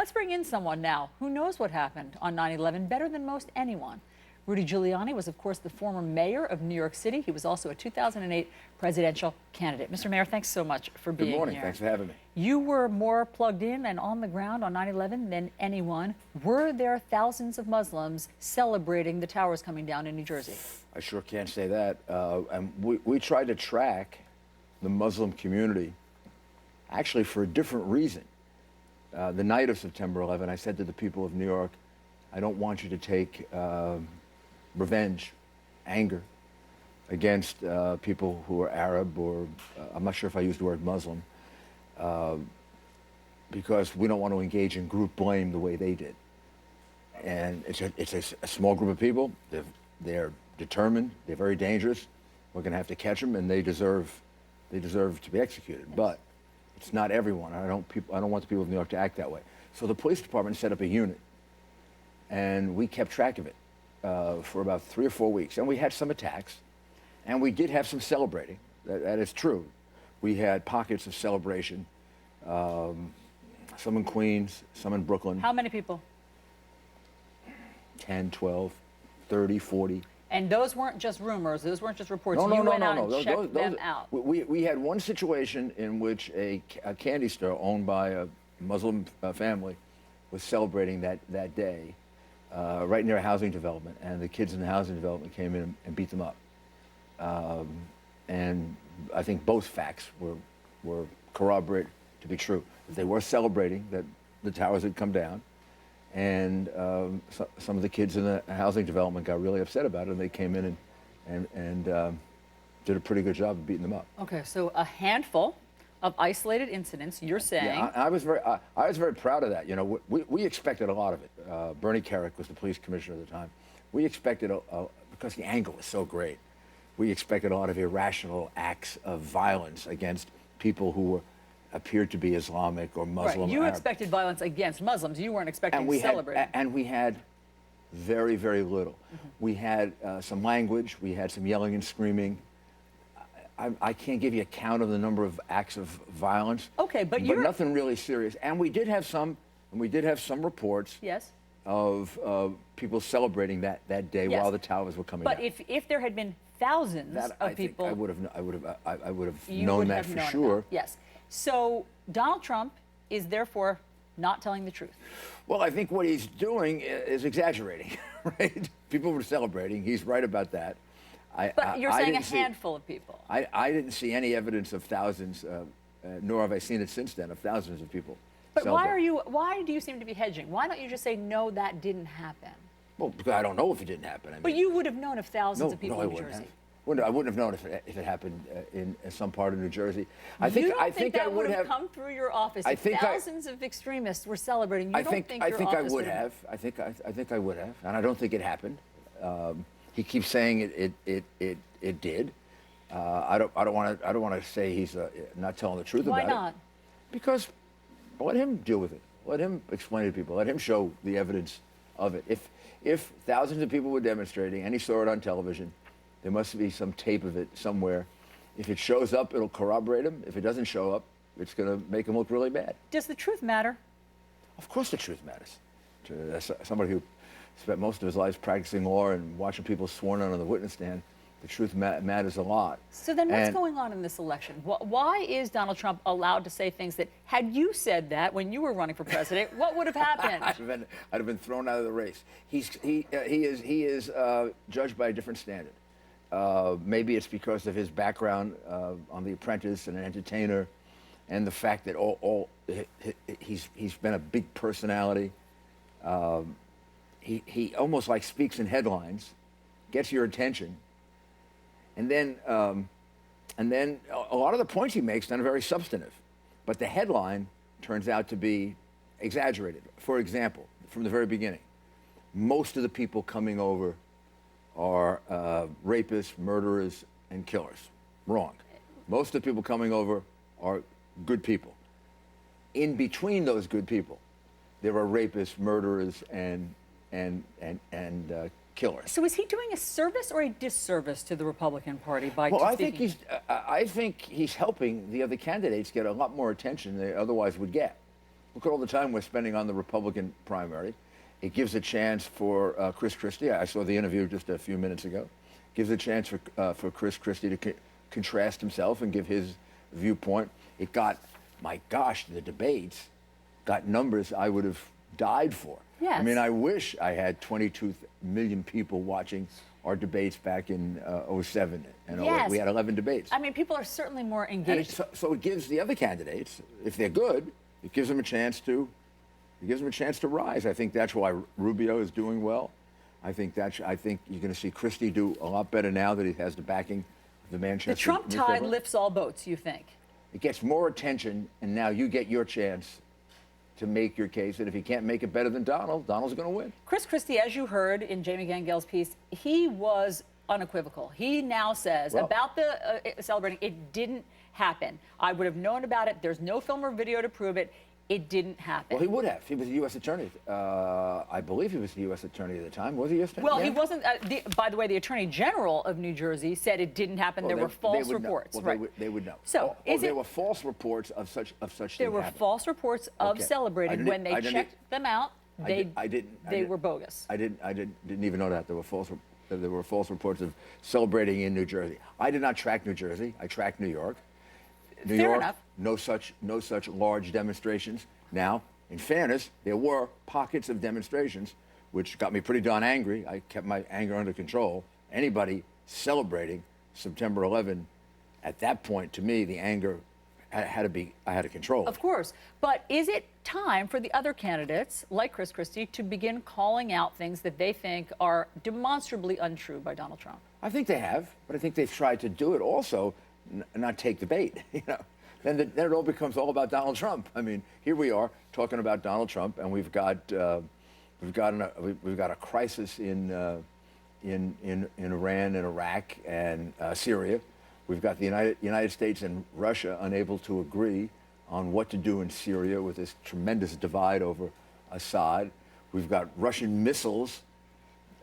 let's bring in someone now who knows what happened on 9/11 better than most anyone. Rudy Giuliani was, of course, the former mayor of New York City. He was also a 2008 presidential candidate. Mr. Mayor, thanks so much for being here. Good morning. Thanks for having me. You were more plugged in and on the ground on 9/11 than anyone. Were there thousands of Muslims celebrating the towers coming down in New Jersey? I sure can't say that. And we tried to track the Muslim community, actually for a different reason. The night of September 11, I said to the people of New York, I don't want you to take revenge, anger against people who are Arab or I'm not sure if I used the word Muslim, because we don't want to engage in group blame the way they did. And it's a small group of people. They're determined. They're very dangerous. We're going to have to catch them, and they deserve to be executed. Yes. But it's not everyone. I don't want the people of New York to act that way. So the police department set up a unit, and we kept track of it for about 3 or 4 weeks. And we had some attacks, and we did have some celebrating. That is true. We had pockets of celebration, some in Queens, some in Brooklyn. How many people? 10, 12, 30, 40. And those weren't just rumors. Those weren't just reports. No. You went out and checked them out. We had one situation in which a candy store owned by a Muslim family was celebrating that day right near a housing development, and the kids in the housing development came in and beat them up. And I think both facts were corroborated to be true. They were celebrating that the towers had come down, and some of the kids in the housing development got really upset about it, and they came in and did a pretty good job of beating them up. Okay, so a handful of isolated incidents, you're saying. Yeah, I was very proud of that. You know, we expected a lot of it. Bernie Kerik was the police commissioner at the time. We expected, because the angle was so great, we expected a lot of irrational acts of violence against people who appeared to be Islamic or Muslim. Right. You Arab. expected violence against Muslims. You weren't expecting celebrating. And we had very, very little. Mm-hmm. We had some language. We had some yelling and screaming. I can't give you a count of the number of acts of violence. Okay, but nothing really serious. And we did have some reports. Yes. Of people celebrating that day while the towers were coming down. But if there had been thousands of people, I would have known that for sure. Yes. So Donald Trump is therefore not telling the truth. Well, I think what he's doing is exaggerating, right? People were celebrating. He's right about that. But you're saying a handful of people. I didn't see any evidence of thousands, nor have I seen it since then, of thousands of people. But why do you seem to be hedging? Why don't you just say, no, that didn't happen? Well, because I don't know if it didn't happen. But you would have known if thousands of people in New Jersey. I wouldn't have known if it happened in some part of New Jersey. I think I that would have come through your office. If thousands of extremists were celebrating, I think I would have. I think I would have, and I don't think it happened. He keeps saying it did. I don't want to say he's not telling the truth about it. Why not? Because let him deal with it. Let him explain it to people. Let him show the evidence of it. If thousands of people were demonstrating and he saw it on television, there must be some tape of it somewhere. If it shows up, it'll corroborate him. If it doesn't show up, it's going to make him look really bad. Does the truth matter? Of course the truth matters. To somebody who spent most of his life practicing law and watching people sworn in on the witness stand, the truth matters a lot. So then what's going on in this election? Why is Donald Trump allowed to say things that, had you said that when you were running for president, what would have happened? I'd have been thrown out of the race. He is judged by a different standard. Maybe it's because of his background on The Apprentice and an entertainer, and the fact that he's been a big personality. He almost like speaks in headlines, gets your attention, and then a lot of the points he makes are very substantive, but the headline turns out to be exaggerated. For example, from the very beginning, most of the people coming over are rapists, murderers, and killers. Wrong. Most of the people coming over are good people. In between those good people, there are rapists, murderers, and killers. So is he doing a service or a disservice to the Republican Party by speaking? I think he's helping the other candidates get a lot more attention than they otherwise would get. Look at all the time we're spending on the Republican primary. It gives a chance for Chris Christie. I saw the interview just a few minutes ago. Gives a chance for Chris Christie to contrast himself and give his viewpoint. It got, my gosh, the debates got numbers I would have died for. Yes. I mean, I wish I had 22 million people watching our debates back in '07 and '08. Yes. We had 11 debates. I mean, people are certainly more And engaged. so it gives the other candidates, if they're good, it gives them a chance to rise. I think that's why Rubio is doing well. I think you're going to see Christie do a lot better now that he has the backing of the Manchester. The Trump tide newspaper. lifts all boats, you think? It gets more attention, and now you get your chance to make your case. And if you can't make it better than Donald, Donald's going to win. Chris Christie, as you heard in Jamie Gangel's piece, he was unequivocal. He now says about the celebrating, it didn't happen. I would have known about it. There's no film or video to prove it. It didn't happen. Well, he would have. He was a U.S. attorney. I believe he was the U.S. attorney at the time. Was he U.S. attorney? Well, Yeah. he wasn't. By the way, the Attorney General of New Jersey said it didn't happen. Well, there were false would know. reports. Well, right. they would know. So, there were false reports of such there things were happening. false reports of Okay. celebrating. When they checked them out, they were bogus. I didn't even know that there were false reports of celebrating in New Jersey. I did not track New Jersey. I tracked New York. New Fair York, enough. no such large demonstrations. Now, in fairness, there were pockets of demonstrations, which got me pretty darn angry. I kept my anger under control. Anybody celebrating September 11, at that point, to me, the anger I had to control it. Of course. But is it time for the other candidates, like Chris Christie, to begin calling out things that they think are demonstrably untrue by Donald Trump? I think they have, but I think they've tried to do it also, not take the bait. Then it all becomes all about Donald Trump. I mean, here we are talking about Donald Trump, and we've got a crisis in Iran and Iraq and Syria. We've got the United States and Russia unable to agree on what to do in Syria with this tremendous divide over Assad. We've got Russian missiles.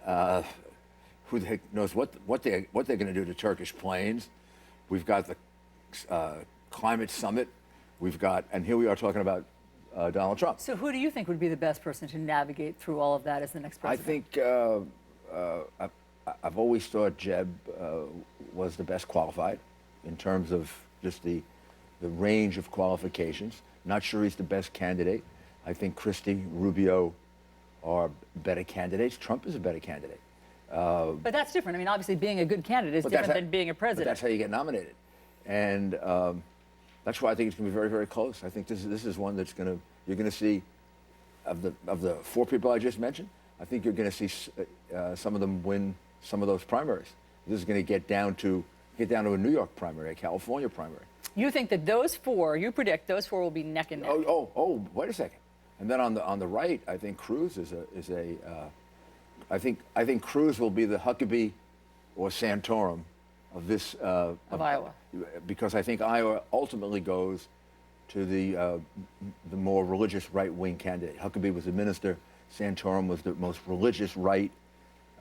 Who the heck knows what they're going to do to Turkish planes? We've got the climate summit. And here we are talking about Donald Trump. So who do you think would be the best person to navigate through all of that as the next president? I think I've always thought Jeb was the best qualified in terms of just the range of qualifications. Not sure he's the best candidate. I think Christie, Rubio are better candidates. Trump is a better candidate. But that's different. I mean, obviously, being a good candidate is different than being a president. But that's how you get nominated. And that's why I think it's going to be very, very close. I think this is one that's you're going to see, of the four people I just mentioned, I think you're going to see some of them win some of those primaries. This is going to get down to a New York primary, a California primary. You think that you predict those four will be neck and neck? Oh, wait a second. And then on the right, I think Cruz I think Cruz will be the Huckabee or Santorum of this of Iowa, because I think Iowa ultimately goes to the more religious right-wing candidate. Huckabee was the minister. Santorum was the most religious right.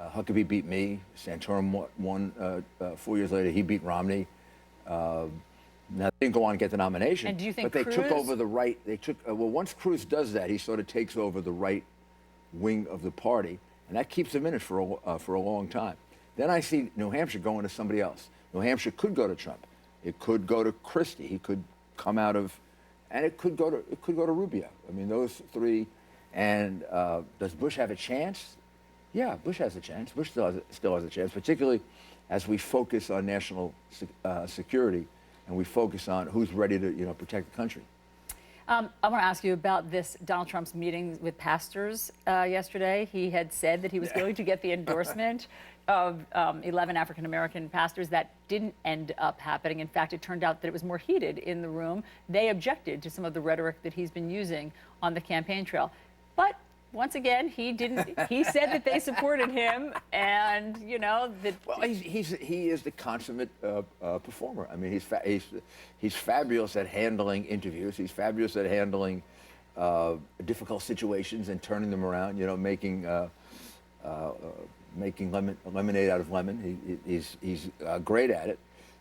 Huckabee beat me. Santorum won 4 years later. He beat Romney. Now, they didn't go on and get the nomination. And do you think but they took over the right. They took once Cruz does that, he sort of takes over the right wing of the party, and that keeps him in it for a long time. Then I see New Hampshire going to somebody else. New Hampshire could go to Trump. It could go to Christie. He could come out of, and it could go to Rubio. I mean, those three. And does Bush have a chance? Yeah, Bush has a chance. Bush still has a chance, particularly as we focus on national security and we focus on who's ready to protect the country. I want to ask you about this Donald Trump's meeting with pastors yesterday. He had said that he was going to get the endorsement of 11 African-American pastors. That didn't end up happening. In fact, it turned out that it was more heated in the room. They objected to some of the rhetoric that he's been using on the campaign trail. But once again, he didn't. He said that they supported him, and that. Well, he is the consummate performer. I mean, he's fabulous at handling interviews. He's fabulous at handling difficult situations and turning them around. Making lemonade out of lemon. He's great at it.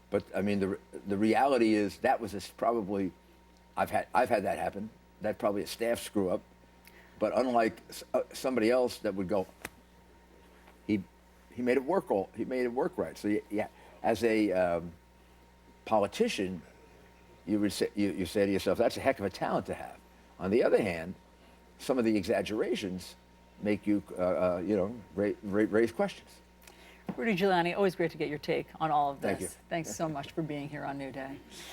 But I mean, the reality is that was probably I've had that happen that probably a staff screw up. But unlike somebody else that would go, he made it work he made it work right. So yeah, as a politician, you would say, you say to yourself, that's a heck of a talent to have. On the other hand, some of the exaggerations make you, raise questions. Rudy Giuliani, always great to get your take on all of this. Thank you. Thanks so much for being here on New Day.